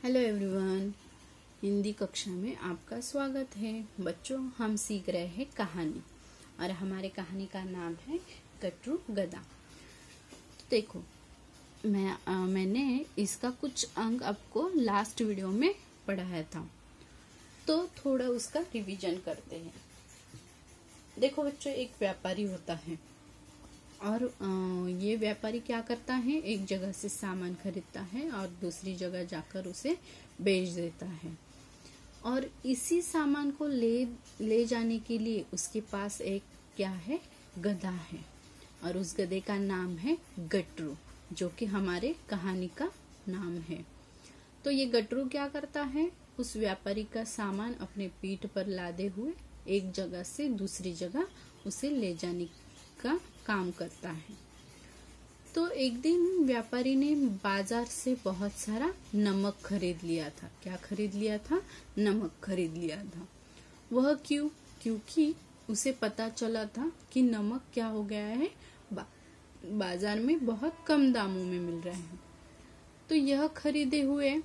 Hello everyone, Hindi कक्षा में आपका स्वागत है। बच्चों, हम सीख रहे हैं कहानी और हमारे कहानी का नाम है गटरू गधा। देखो, मैंने इसका कुछ अंक आपको लास्ट वीडियो में पढ़ाया था, तो थोड़ा उसका रिवीजन करते हैं। देखो बच्चों, एक व्यापारी होता है और ये व्यापारी क्या करता है, एक जगह से सामान खरीदता है और दूसरी जगह जाकर उसे बेच देता है। और इसी सामान को ले जाने के लिए उसके पास एक क्या है, गधा है, और उस गधे का नाम है गटरू, जो कि हमारे कहानी का नाम है। तो ये गटरू क्या करता है, उस व्यापारी का सामान अपने पीठ पर लादे हुए एक जगह से दूसरी जगह उसे ले जाने का काम करता है। तो एक दिन व्यापारी ने बाजार से बहुत सारा नमक खरीद लिया था। क्या खरीद लिया था? नमक खरीद लिया था। वह क्यों? क्योंकि उसे पता चला था कि नमक क्या हो गया है, बाजार में बहुत कम दामों में मिल रहे हैं। तो यह खरीदे हुए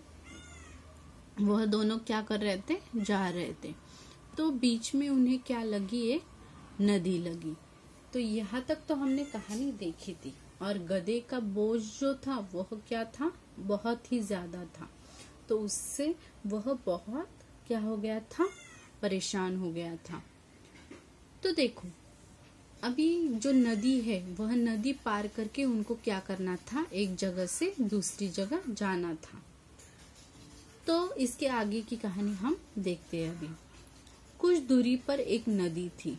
वह दोनों क्या कर रहे थे, जा रहे थे। तो बीच में उन्हें क्या लगी, एक नदी लगी। तो यहाँ तक तो हमने कहानी देखी थी, और गधे का बोझ जो था वह क्या था, बहुत ही ज्यादा था। तो उससे वह बहुत क्या हो गया था, परेशान हो गया था। तो देखो, अभी जो नदी है वह नदी पार करके उनको क्या करना था, एक जगह से दूसरी जगह जाना था। तो इसके आगे की कहानी हम देखते हैं। अभी कुछ दूरी पर एक नदी थी।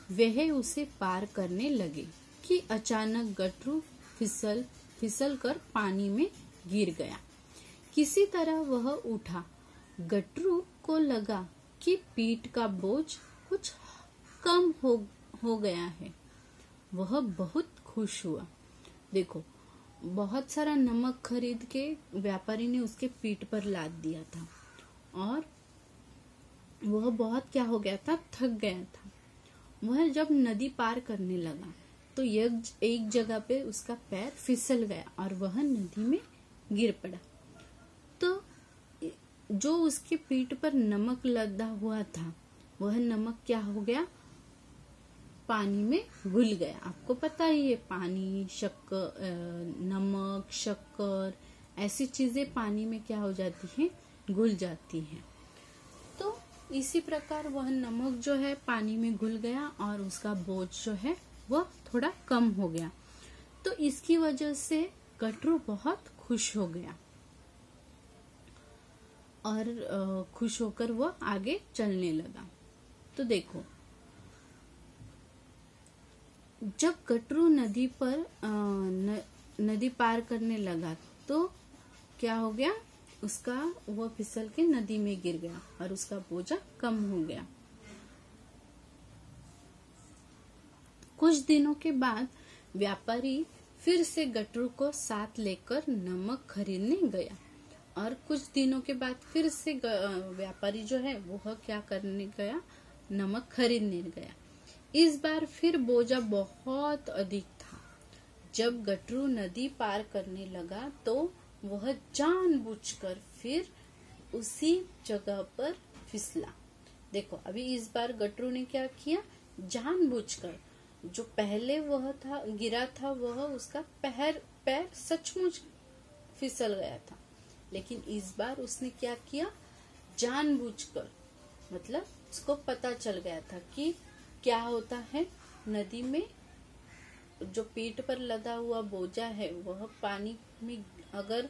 वह उसे पार करने लगे कि अचानक गटरू फिसल कर पानी में गिर गया। किसी तरह वह उठा। गटरू को लगा कि पीठ का बोझ कुछ कम हो गया है। वह बहुत खुश हुआ। देखो, बहुत सारा नमक खरीद के व्यापारी ने उसके पीठ पर लाद दिया था और वह बहुत क्या हो गया था, थक गया था। वह जब नदी पार करने लगा तो एक जगह पे उसका पैर फिसल गया और वह नदी में गिर पड़ा। तो जो उसके पीठ पर नमक लदा हुआ था, वह नमक क्या हो गया, पानी में घुल गया। आपको पता ही है, पानी, नमक, शक्कर, ऐसी चीजें पानी में क्या हो जाती हैं, घुल जाती हैं। तो इसी प्रकार वह नमक जो है पानी में घुल गया और उसका बोझ जो है वह थोड़ा कम हो गया। तो इसकी वजह से गटरू बहुत खुश हो गया और खुश होकर वह आगे चलने लगा। तो देखो, जब गटरू नदी पार करने लगा तो क्या हो गया, उसका वह फिसल के नदी में गिर गया और उसका बोझा कम हो गया। कुछ दिनों के बाद व्यापारी फिर से गटरू को साथ लेकर नमक खरीदने गया। और कुछ दिनों के बाद फिर से व्यापारी जो है वह क्या करने गया, नमक खरीदने गया। इस बार फिर बोझा बहुत अधिक था। जब गटरू नदी पार करने लगा तो वह जानबूझकर फिर उसी जगह पर फिसला। देखो, अभी इस बार गटरू ने क्या किया, जानबूझकर, जो पहले वह था गिरा था, वह उसका पैर सचमुच फिसल गया था, लेकिन इस बार उसने क्या किया, जानबूझकर, मतलब उसको पता चल गया था कि क्या होता है, नदी में जो पीठ पर लदा हुआ बोझा है वह पानी में अगर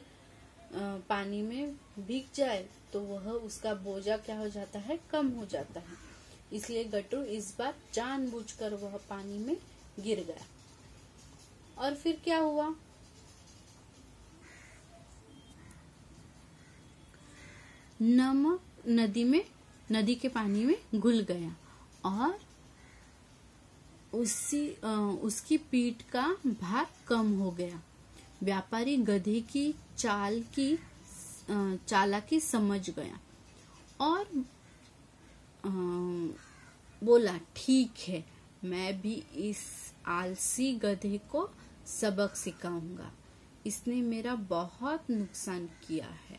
पानी में भीग जाए तो वह उसका बोझा क्या हो जाता है, कम हो जाता है। इसलिए गटरू इस बार जानबूझकर वह पानी में गिर गया। और फिर क्या हुआ, नमक नदी के पानी में घुल गया और उसकी पीठ का भार कम हो गया। व्यापारी गधे की चालाकी समझ गया और बोला, ठीक है, मैं भी इस आलसी गधे को सबक सिखाऊंगा। इसने मेरा बहुत नुकसान किया है।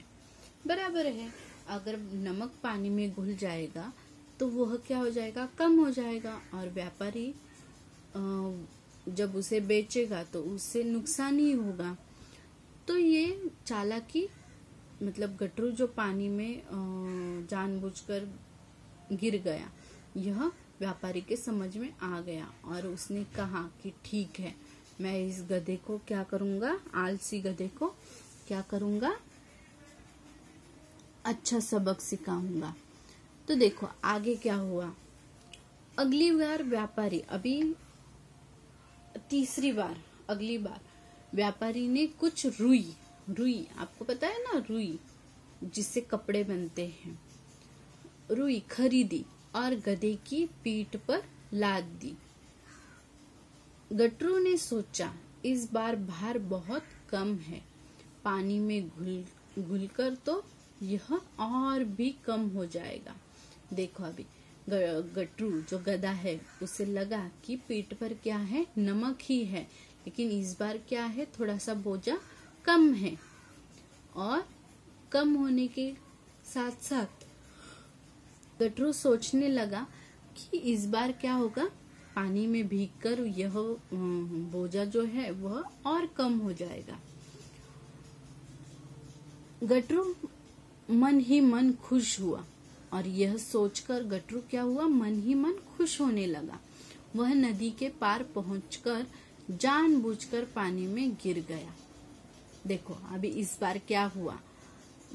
बराबर है। अगर नमक पानी में घुल जाएगा तो वह क्या हो जाएगा, कम हो जाएगा, और व्यापारी जब उसे बेचेगा तो उससे नुकसान ही होगा। तो ये चालाकी, मतलब गटरू जो पानी में जानबूझकर गिर गया, यह व्यापारी के समझ में आ गया और उसने कहा कि ठीक है, मैं इस गधे को क्या करूंगा, आलसी गधे को क्या करूंगा, अच्छा सबक सिखाऊंगा। तो देखो आगे क्या हुआ। अगली बार व्यापारी, अभी तीसरी बार, अगली बार व्यापारी ने कुछ रुई आपको पता है ना, रुई जिससे कपड़े बनते हैं, रुई खरीदी और गधे की पीठ पर लाद दी। गटरू ने सोचा इस बार भार बहुत कम है, पानी में घुलकर तो यह और भी कम हो जाएगा। देखो अभी गटरू जो गधा है उसे लगा कि पीठ पर क्या है, नमक ही है, लेकिन इस बार क्या है, थोड़ा सा बोझा कम है। और कम होने के साथ साथ गटरू सोचने लगा कि इस बार क्या होगा, पानी में भीगकर यह बोझा जो है वह और कम हो जाएगा। गटरू मन ही मन खुश हुआ और यह सोचकर गटरू क्या हुआ, मन ही मन खुश होने लगा। वह नदी के पार पहुंचकर जानबूझकर पानी में गिर गया। देखो अभी इस बार क्या हुआ,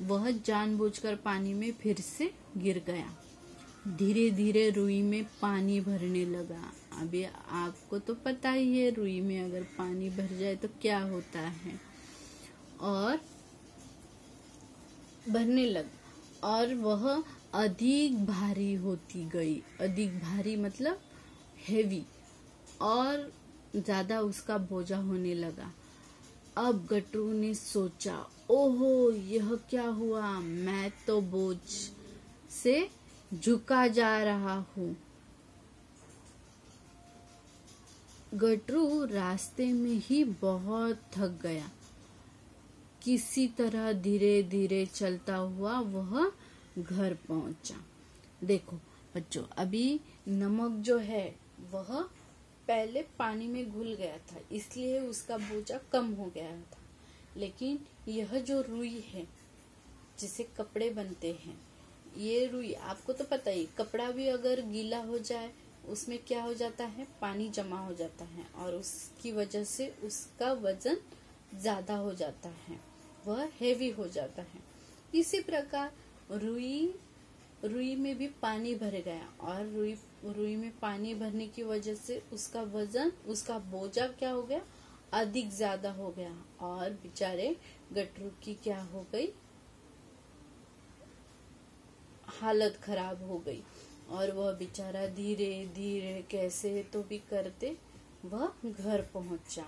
वह जानबूझकर पानी में फिर से गिर गया। धीरे धीरे रुई में पानी भरने लगा। अभी आपको तो पता ही है, रुई में अगर पानी भर जाए तो क्या होता है, और भरने लगा और वह अधिक भारी होती गई। अधिक भारी मतलब हेवी, और ज्यादा उसका बोझा होने लगा। अब गटरू ने सोचा, ओहो यह क्या हुआ, मैं तो बोझ से झुका जा रहा हूँ। गटरू रास्ते में ही बहुत थक गया। किसी तरह धीरे धीरे चलता हुआ वह घर पहुंचा। देखो बच्चों, अभी नमक जो है वह पहले पानी में घुल गया था, इसलिए उसका बोझा कम हो गया था। लेकिन यह जो रुई है जिसे कपड़े बनते हैं, ये रुई आपको तो पता ही, कपड़ा भी अगर गीला हो जाए उसमें क्या हो जाता है, पानी जमा हो जाता है, और उसकी वजह से उसका वजन ज्यादा हो जाता है, वह हेवी हो जाता है। इसी प्रकार रुई में भी पानी भर गया, और रुई में पानी भरने की वजह से उसका वजन, उसका बोझा क्या हो गया, अधिक ज्यादा हो गया, और बेचारे गटरू की क्या हो गई, हालत खराब हो गई, और वह बेचारा धीरे धीरे कैसे तो भी करते वह घर पहुंचा।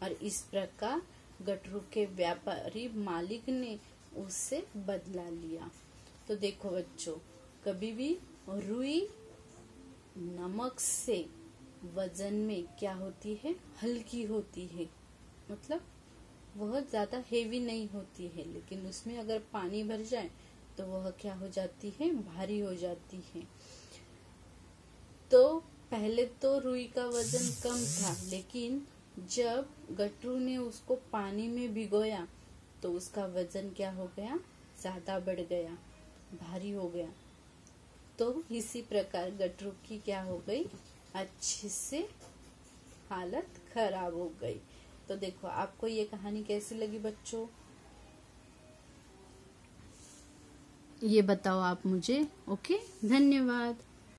और इस प्रकार गटरू के व्यापारी मालिक ने उससे बदला लिया। तो देखो बच्चों, कभी भी रुई नमक से वजन में क्या होती है, हल्की होती है, मतलब वह ज्यादा हेवी नहीं होती है, लेकिन उसमें अगर पानी भर जाए तो वह क्या हो जाती है, भारी हो जाती है। तो पहले तो रुई का वजन कम था, लेकिन जब गटरू ने उसको पानी में भिगोया तो उसका वजन क्या हो गया, ज्यादा बढ़ गया, भारी हो गया। तो इसी प्रकार गटरू की क्या हो गई, अच्छे से हालत खराब हो गई। तो देखो आपको ये कहानी कैसी लगी बच्चों, ये बताओ आप मुझे। ओके, धन्यवाद।